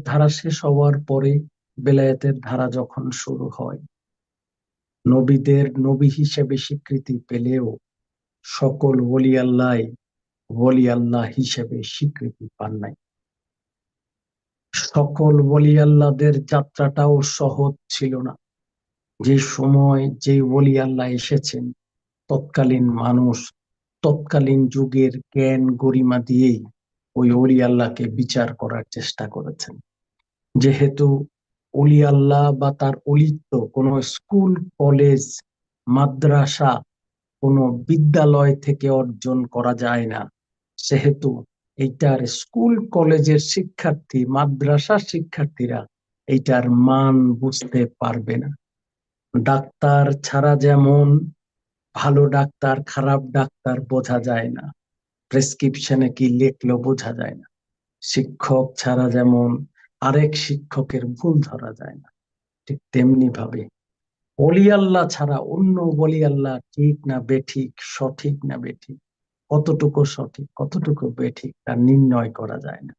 ধারা শেষ হওয়ার পরে বেলায়েতের ধারা যখন শুরু হয়, নবীদের নবী হিসেবে স্বীকৃতি পেলেও সকল ওলি আল্লাহ হিসেবে স্বীকৃতি পান নাই। সকল ওলি আল্লাহদের যাত্রাটাও সহজ ছিল না। যে সময় যে ওলি আল্লাহ এসেছেন, তৎকালীন মানুষ তৎকালীন যুগের জ্ঞান গরিমা দিয়েই ওই ওলি আল্লাহকে বিচার করার চেষ্টা করেছেন। যেহেতু ওলি আল্লাহ বা তার অলিত্ব কোনো স্কুল, কলেজ, মাদ্রাসা, কোনো বিদ্যালয় থেকে অর্জন করা যায় না, সেহেতু এইটার স্কুল কলেজের শিক্ষার্থী, মাদ্রাসার শিক্ষার্থীরা এইটার মান বুঝতে পারবে না। ডাক্তার ছাড়া যেমন ভালো ডাক্তার খারাপ ডাক্তার বোঝা যায় না, প্রেসক্রিপশনে কি লিখলো বোঝা যায় না, শিক্ষক ছাড়া যেমন আরেক শিক্ষকের ভুল ধরা যায় না, ঠিক তেমনি ভাবে ওলি আল্লাহ ছাড়া অন্য ওলি আল্লাহ ঠিক না বেঠিক, সঠিক না বেঠিক, কতটুকু সঠিক কতটুকু বেঠিক তা নির্ণয় করা যায় না।